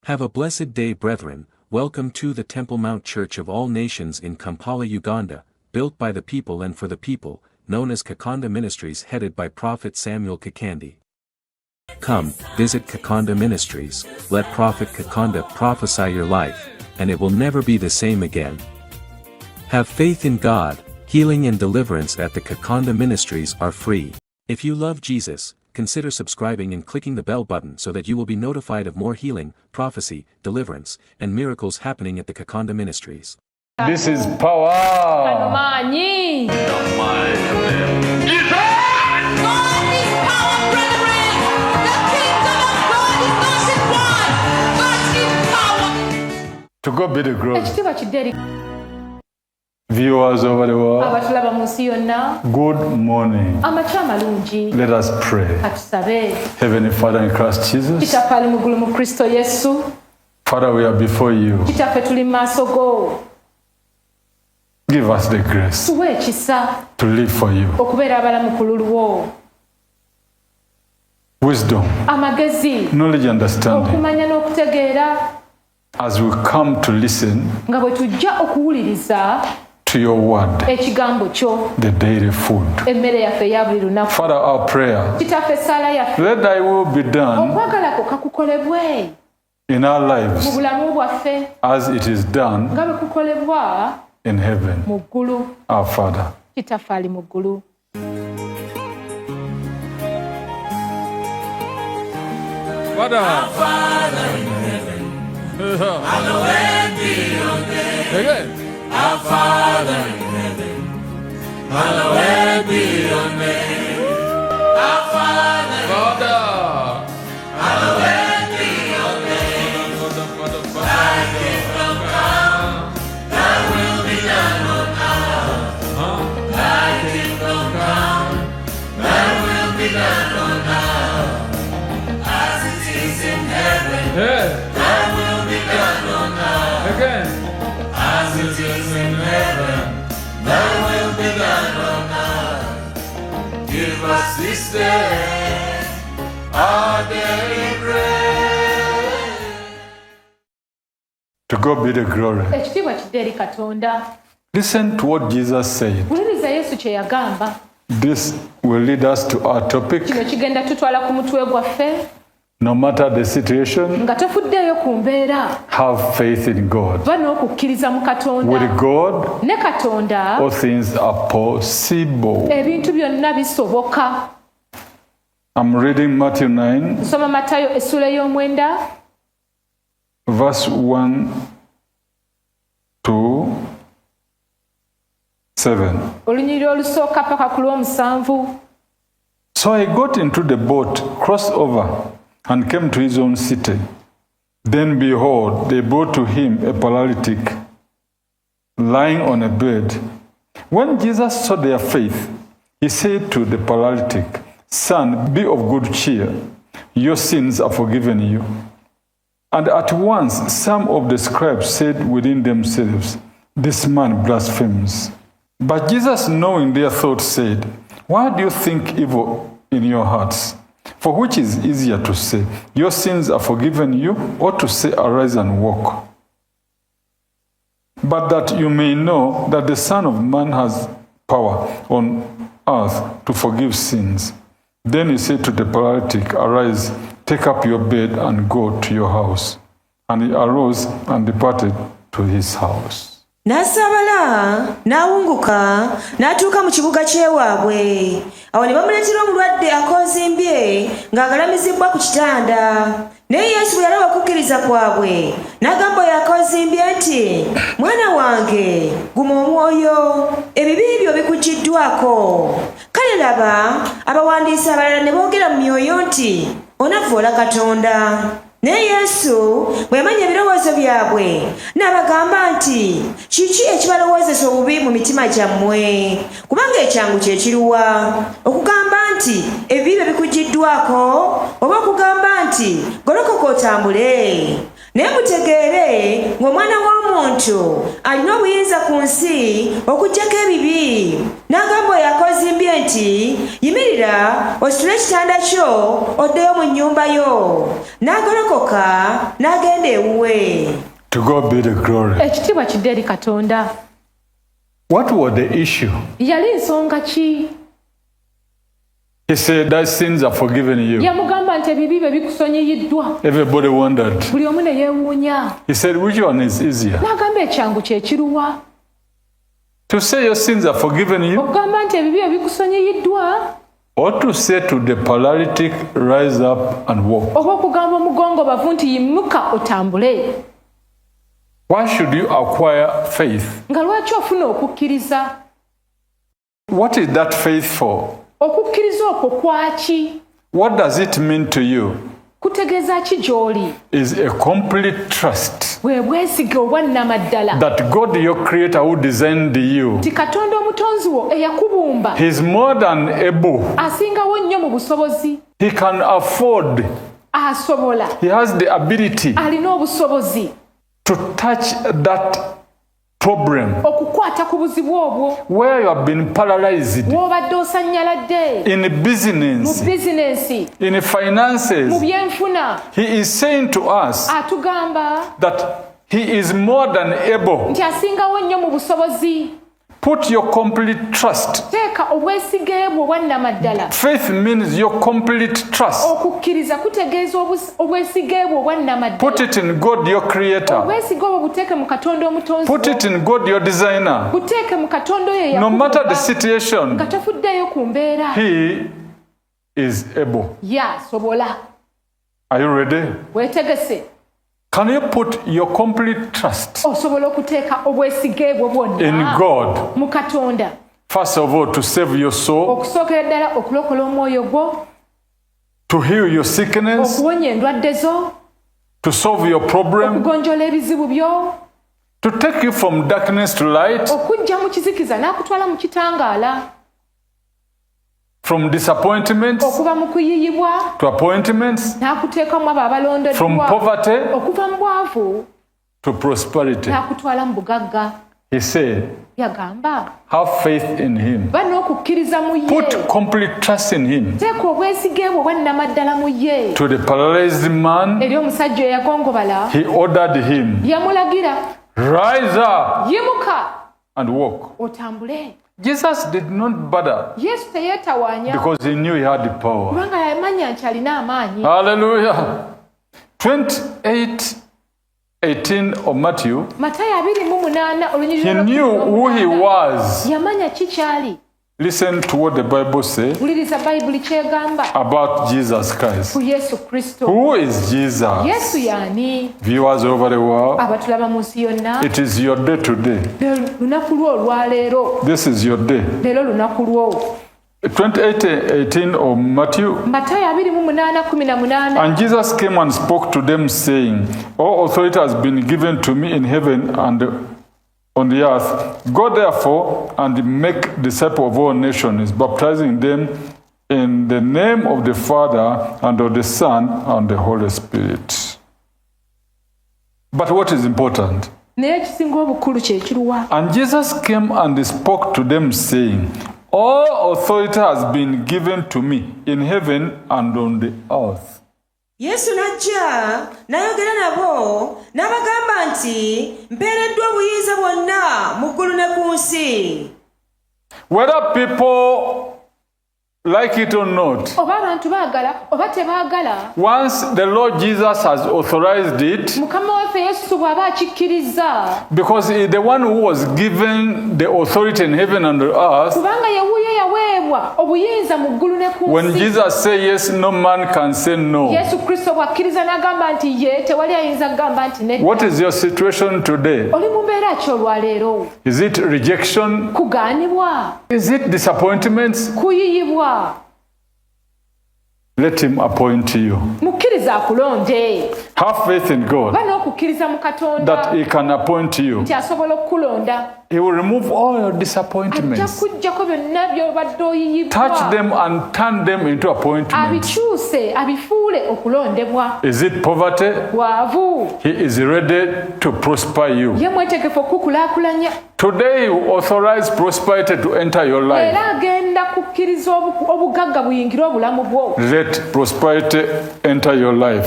Have a blessed day, brethren. Welcome to the Temple Mount Church of All Nations in Kampala, Uganda, built by the people and for the people, known as Kakande Ministries, headed by Prophet Samuel Kakande. Come, visit Kakande Ministries, let Prophet Kakande prophesy your life, and it will never be the same again. Have faith in God. Healing and deliverance at the Kakande Ministries are free. If you love Jesus, consider subscribing and clicking the bell button so that you will be notified of more healing, prophecy, deliverance, and miracles happening at the Kakande Ministries. This is power. To God be the glory. Viewers over the world, good morning. Let us pray. Heavenly Father in Christ Jesus, Father, we are before you. Give us the grace to live for you. Wisdom, knowledge, understanding. As we come to listen to your word, the daily food. Father, our prayer, let thy will be done in our lives as it is done in heaven. Our Father. Father, our Father in heaven, hallowed be your name. Again. Our Father in heaven, hallowed be your name. Our Father, hallowed be your name. Thy kingdom come, thy will be done on earth. Thy kingdom come, thy will be done on earth. As it is in heaven, thy will be done on earth. Again. As it is in heaven, thy will be done on earth. Give us this day our daily bread. To God be the glory. Listen to what Jesus said. This will lead us to our topic. No matter the situation, have faith in God. With God, all things are possible. I'm reading Matthew 9, verse 1 to 7. So he got into the boat, crossed over, and came to his own city. Then behold, they brought to him a paralytic, lying on a bed. When Jesus saw their faith, he said to the paralytic, Son, be of good cheer, your sins are forgiven you. And at once some of the scribes said within themselves, This man blasphemes. But Jesus, knowing their thoughts, said, Why do you think evil in your hearts? For which is easier to say, your sins are forgiven you, or to say, arise and walk? But that you may know that the Son of Man has power on earth to forgive sins. Then he said to the paralytic, arise, take up your bed and go to your house. And he arose and departed to his house. N'asabala n'awunguka n'atuuka mu kibuga ky'ewaabwe. Awo ne bamuleetera omulwadde akoozimbye ng'agalamizibwa ku kitanda. Naye Yesu bwe yalaba okukkiriza kwabwe n'agamba oyo akoozimbye nti, Mwana wange, guma omwoyo, ebibi byo bikuggyiddwako. Kale laba, abawandiisi abalala ne boogera mu myoyo nti, Onavvoola Katonda. Naye Yesu bwe yamanya ebirowoozo byabwe n'abagamba nti, kiki ekibalowoozesa obubi mu mitima gyammwe? Kubanga ekyangu kye kiruwa? Okugamba nti ebibi byo bikuggyiddwako, oba okugamba nti golokoka otambule? Naye mutegeere ng'Omwana w'Omuntu muntu alina obuyinza ku nsi okuggyako ebibi n'agamba oyo akozimbye nti yimirira ositule ekitanda kyo oddeyo mu nnyumba yo n'agolokoka n'agenda ewuwe. To God be the glory. Ekitiibwa kidde eri Katonda. What was the issue? Yali nsonga ki? He said that sins are forgiven you. Yamugamba nti ebibi bye bikusonyiyiddwa. Everybody wondered. Buli omu ne yeewuunya. He said, which one is easier? N'agamba ekyangu kye kiruwa? To say your sins are forgiven you, Okugamba nti ebibi bye bikusonyiyiddwa, or to say to the paralytic, rise up and walk? oba okugamba omugongobavu nti yimuka otambule. Why should you acquire faith? Nga lwaki ofuna okukkiriza? What is that faith for? Okukkiriza okwo kwaki? What does it mean to you? Kutegeeza ki gy'oli? Is a complete trust Bwe bwesige obwannamaddala that God, your creator who designed you, nti Katonda omutonzi wo eyakubumba He is more than able. asingawo nnyo mu busobozi, He can afford. asobola, He has the ability alina obusobozi to touch that problem okukwata ku buzibu obwo where you have been paralyzed bw'obadde osanyaladde in mu business, bizinensi, in mu finances. byenfuna. He is saying to us Atugamba that He is more than able. nti asingawo nnyo mu busobozi. Put your complete trust. Teeka obwesige bwo obwannamaddala. Faith means your complete trust. Okukkiriza kutegeeza obwesige bwo obwannamaddala. Put it in God, your creator. Obwesige obwo buteeke mu Katonda omutonzi Put it in God, your designer. buteeke mu Katonda oyo No matter the eyakubumba, situation, nga tofuddeeyo ku mbeera. He is able. Y'asobola. Are you ready? Weetegese. Can you put your complete trust Osobola okuteeka obwesige bwo in bwonna God? mu Katonda. First of all, to save your soul, Okusookera ddala okulokola omwoyo gwo, to heal your sickness, okuwonya endwadde zo, to solve your problem, okugonjoola ebizibu byo, to take you from darkness to light, okuggya mu kizikiza n'akutwala mu kitangaala, from disappointments okuva mu kuyiyibwa to appointments, n'akuteekamu abo from abalondeddwa, poverty okuva mu bwavu to prosperity. n'akutwala mu bugagga. He said, Yagamba have faith in Him. ba n'okukkiriza mu ye, Put complete trust in Him. teeka obwesige bwo obwannamaddala mu ye. To the paralyzed man, Eri omusajja eyagongobala He ordered him, yamulagira, rise up yimuka and walk. otambule. Jesus did not bother Yesu teyeetawaanya because He knew He had the power. kubanga yamanya nti alina amaanyi. Hallelujah. 28:18 of Matthew, Matayo 28 olunyiriri He knew who He was. yamanya ki kyali. Listen to what the Bible says Wuliriza Bayibuli kyegamba about Jesus Christ. ku Yesu Kristo. Who is Jesus? Yesu y'ani? Viewers over the world, Abatulaba mu nsi yonna, it is your day today. lunaku lwo olwaleero. This is your day. Leero lunaku lwo. 28:18 of Matthew. Matayo 28:18. And Jesus came and spoke to them, saying, all authority has been given to me in heaven and on the earth. Go therefore and make disciples of all nations, baptizing them in the name of the Father and of the Son and the Holy Spirit. But what is important? Naye ekisinga obukulu kye kiruwa? And Jesus came and spoke to them, saying, all authority has been given to me in heaven and on the earth. Yesu n'ajja n'ayogera nabo n'abagamba nti mpeereddwa obuyinza bwonna mu ggulu ne ku nsi. Whether people like it or not, Oba abantu baagala oba tebaagala, once the Lord Jesus has authorized it, Mukama waffe Yesu bw'aba akikkiriza, because He is the one who was given the authority in heaven and the earth. kubanga ye wuuyo yaweebwa obuyinza mu ggulu ne ku When nsi. Jesus said yes, no man can say no. Yesu Kristo bw'akkiriza n'agamba nti ye, tewali ayinza kugamba nti nedda. What is your situation today? Oli mu mbeera ki olwaleero? Is it rejection? Kugaanibwa? Is it disappointments? Kuyiyibwa? Let Him appoint you. Mukkiriza akulonde. Have faith in God that He can appoint you. He will remove all your disappointments. Touch them and turn them into appointments. Is it poverty? He is ready to prosper you. Today He will authorize prosperity to enter your life. Let prosperity enter your life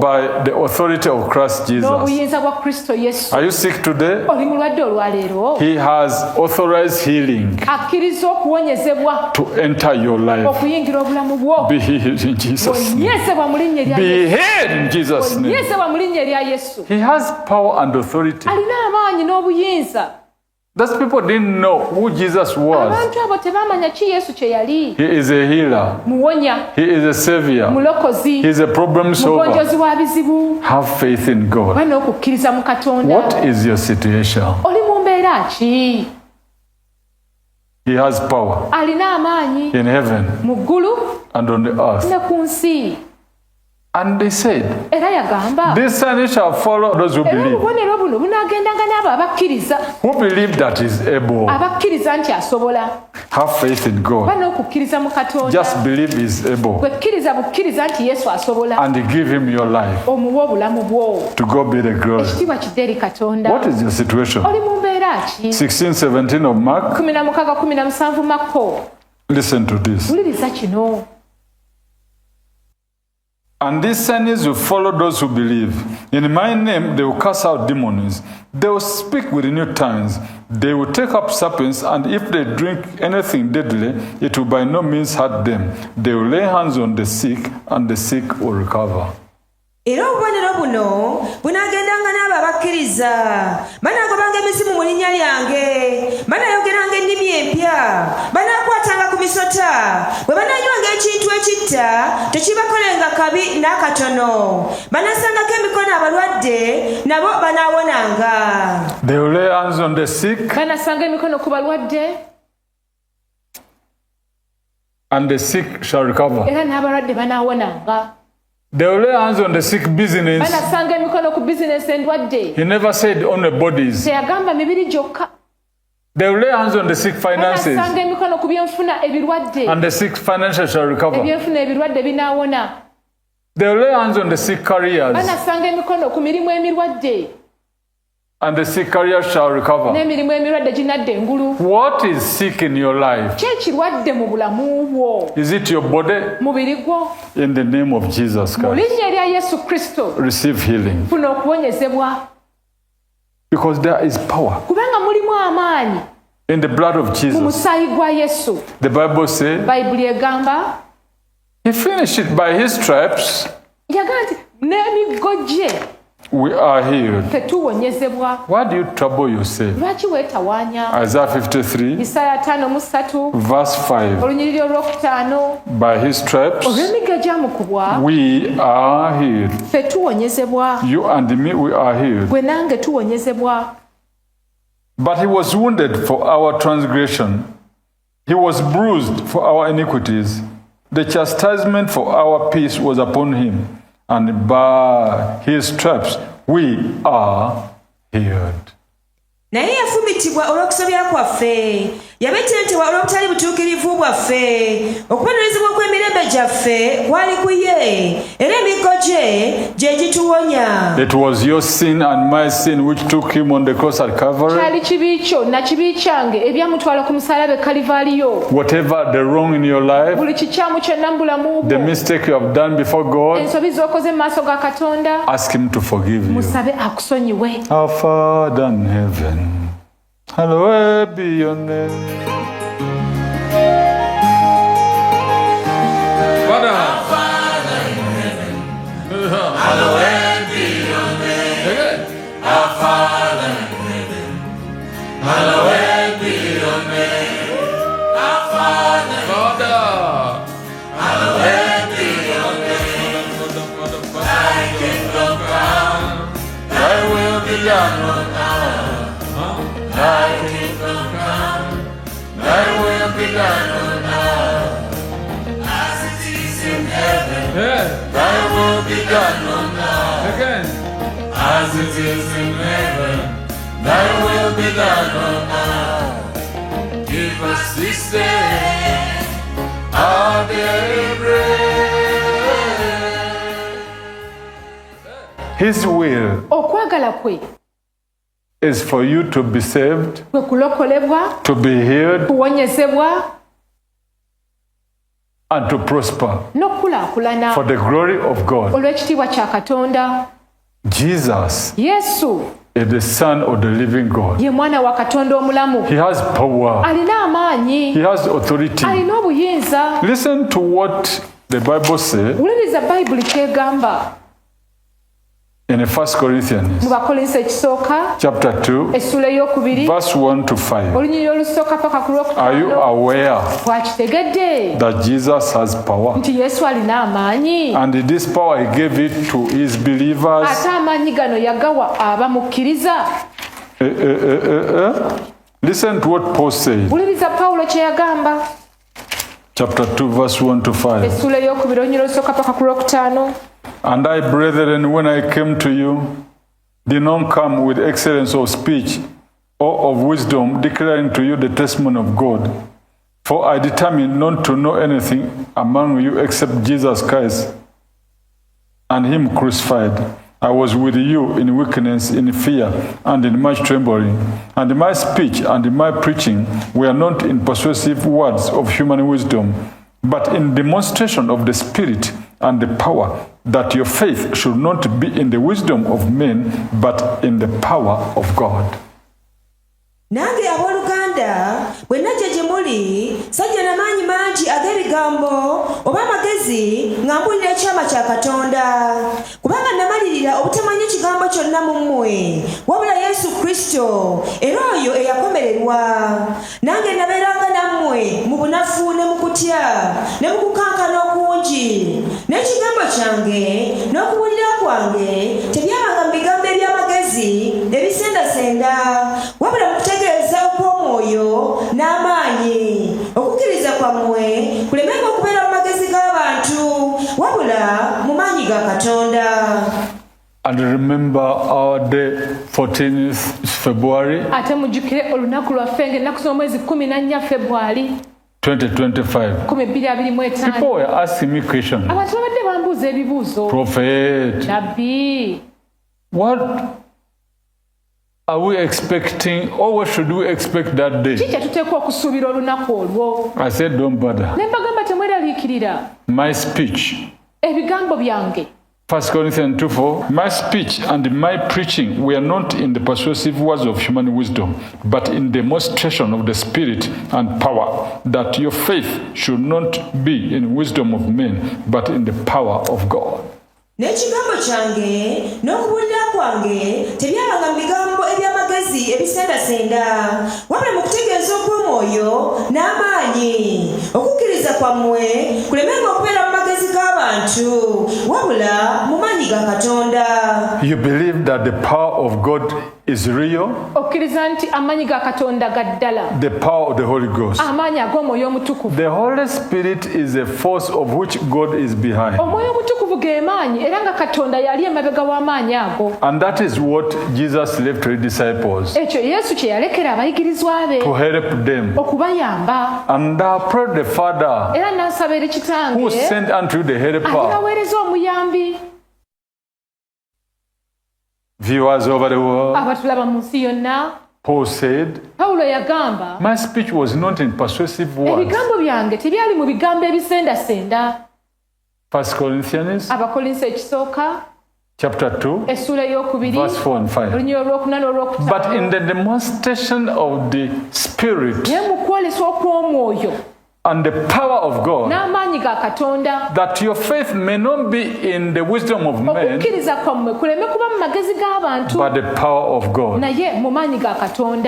by the authority of Christ Jesus. Are you sick today? He has authorized healing to enter your life. Be healed in Jesus' name. Be healed in Jesus' name. He has power and authority. Those people didn't know who Jesus was. He is a healer. He is a savior. He is a problem solver. Have faith in God. What is your situation? He has power in heaven and on the earth. And they said, this sign shall follow those who believe. Who believe that is able. Have faith in God. Just believe he is able. And give him your life. To God be the glory. What is your situation? 16:17 of Mark. Listen to this. And these signs will follow those who believe. In my name, they will cast out demons. They will speak with new tongues. They will take up serpents, and if they drink anything deadly, it will by no means hurt them. They will lay hands on the sick, and the sick will recover. Era obubonero buno bunaagendanga n'abo abakkiriza banaagobanga emizimu mu linnya lyange banaayogeranga ennimi empya banaakwatanga ku misota bwe banaanywanga ekintu ekitta tekibakolenga kabi n'akatono banaasangako emikono abalwadde nabo banaawonanga. They will lay hands on the sick, banaasanga emikono ku balwadde, and the sick shall recover. era n'abalwadde banaawonanga. They will lay hands on the sick business. He never said on the bodies. They will lay hands on the sick finances. And the sick financial shall recover. They will lay hands on the sick careers. And the sick career shall recover. What is sick in your life? Is it your body? In the name of Jesus Christ, receive healing. Because there is power in the blood of Jesus. The Bible says he finished it by his stripes. We are healed. Why do you trouble yourself? Isaiah 53, verse 5. By his stripes, we are healed. You and me, we are healed. But he was wounded for our transgression. He was bruised for our iniquities. The chastisement for our peace was upon him. And by his stripes we are healed. Naye yafumitibwa olw'okusobya kwaffe, yabetentebwa olw'obutali butuukirivu bwaffe, okubonerezebwa kw'emirembe gyaffe kwali ku ye, era emiggo gye gye gituwonya. It was your sin and my sin which took him on the cross at Calvary. Kyali kibi kyo na kibi kyange ebyamutwala ku musaalaba e Kalivaliyo. Whatever the wrong in your life, buli kikyamu kyonna mu bulamu bwo, the mistake you have done before God, ensobi z'okoze mu maaso ga Katonda, ask him to forgive you. musabe akusonyiwe. Our Father in heaven, hallowed be your name. Father, our Father in heaven, hallowed be your name. Our Father in heaven, hallowed be your name. Our Father, hallowed be your name. Thy kingdom come, thy will be done on earth. Thy kingdom come, thy will be done on earth, as it is in heaven. Thy will be done on earth. Again. As it is in heaven. Thy will be done on earth. Give us this day our daily bread. His will okwagala kwe is for you to be saved, kwe kulokolebwa, to be healed, kuwonyezebwa, and to prosper n'okulaakulana for the glory of God. olw'ekitiibwa kya Katonda. Jesus Yesu is the Son of the living God. ye mwana wa Katonda omulamu. He has power. Alina amaanyi. He has authority. Alina obuyinza. Listen to what the Bible says Wuliriza Bayibuli kyegamba in 1 Corinthians mu Bakolinso ekisooka chapter 2, essula ey'okubiri verse 1 to 5. olunyiriri olusooka paka ku Are you lwokutaano. aware Bwakitegedde that Jesus has power? nti Yesu alina amaanyi, And this power he gave it to his believers. ate amaanyi gano yagawa abamukkiriza. Listen to what Paul said. Wuliriza Pawulo kye yagamba Chapter 2, verse 1 to 5. essula ey'okubiri olunyiriri olusooka paka ku lwokutaano. And I, brethren, when I came to you, did not come with excellence of speech or of wisdom, declaring to you the testimony of God. For I determined not to know anything among you except Jesus Christ and him crucified. I was with you in weakness, in fear, and in much trembling. And my speech and my preaching were not in persuasive words of human wisdom, but in demonstration of the Spirit and the power, that your faith should not be in the wisdom of men, but in the power of God. Nange abooluganda bwe najja gye muli sajja n'amaanyi mangi ag'ebigambo oba amagezi nga mbuulira ekyama kya Katonda, kubanga namalirira obutamanya ekigambo kyonna mu mmwe wabula Yesu Kristo era oyo eyakomererwa. Nange nabeeranga nammwe mu bunafu ne mu kutya ne mu kukankana okungi, n'ekigambo kyange n'okubuulira kwange tebyabanga mu bigambo eby'amagezi ebisendasenda, wabula mu kutegeeza okw'omwoyo n'amaanyi. Okukkiriza kwammwe kulemenga okubeera mu magezi g'abantu wabula mu maanyi ga Katonda. And remember our day, 14th February Ate mujjukire olunaku lwaffe ng'ennaku z'omwezi 14 February 2025. 2025. People were asking me questions. Abantu babadde bambuuza ebibuuzo. Prophet, Nabbi, what are we expecting, or what should we expect that day? kiki tuteekwa okusuubira olunaku olwo? I said, don't bother. Ne mbagamba temweraliikirira My speech, ebigambo byange. 1 Corinthians 2:4, my speech and my preaching were not in the persuasive words of human wisdom, but in demonstration of the Spirit and power, that your faith should not be in wisdom of men, but in the power of God. N'ekigambo kyange n'okubuulira kwange tebyabanga mu bigambo eby'amagezi ebisendasenda, wabula mu kutegeeza okw'omwoyo n'amaanyi. Okukkiriza kwammwe kulemenga okubeera mu magezi g'abantu wabula mu maanyi ga Katonda. You believe that the power of God is real? Okkiriza nti amaanyi ga Katonda ga ddala, The power of the Holy Ghost. amaanyi ag'omwoyo omutukuvu. The Holy Spirit is a force of which God is behind. Omwoyo omutukuvu ge maanyi era nga Katonda yali emabega w'amaanyi ago. And that is what Jesus left to his disciples, Ekyo Yesu kye yalekera abayigirizwa be to help them. okubayamba. And I pray the Father Era n'asaba eri who Kitange sent unto you the helper. alibaweereza omuyambi. Viewers over the world, Abatulaba mu nsi yonna, Paul said, Pawulo yagamba my speech was not in persuasive words. ebigambo byange tebyali mu bigambo ebisendasenda. 1 Corinthians Abakolinso ekisooka chapter 2, essula ey'okubiri verse 4 and 5. olunyiriri olwokuna n'olwokutaano. But in the demonstration of the Spirit naye mu kwolesa okw'omwoyo and the power of God, n'amaanyi ga Katonda, that your faith may not be in the wisdom of men, okukkiriza kwammwe kuleme kuba mu magezi g'abantu but the power of God. naye mu maanyi ga Katonda.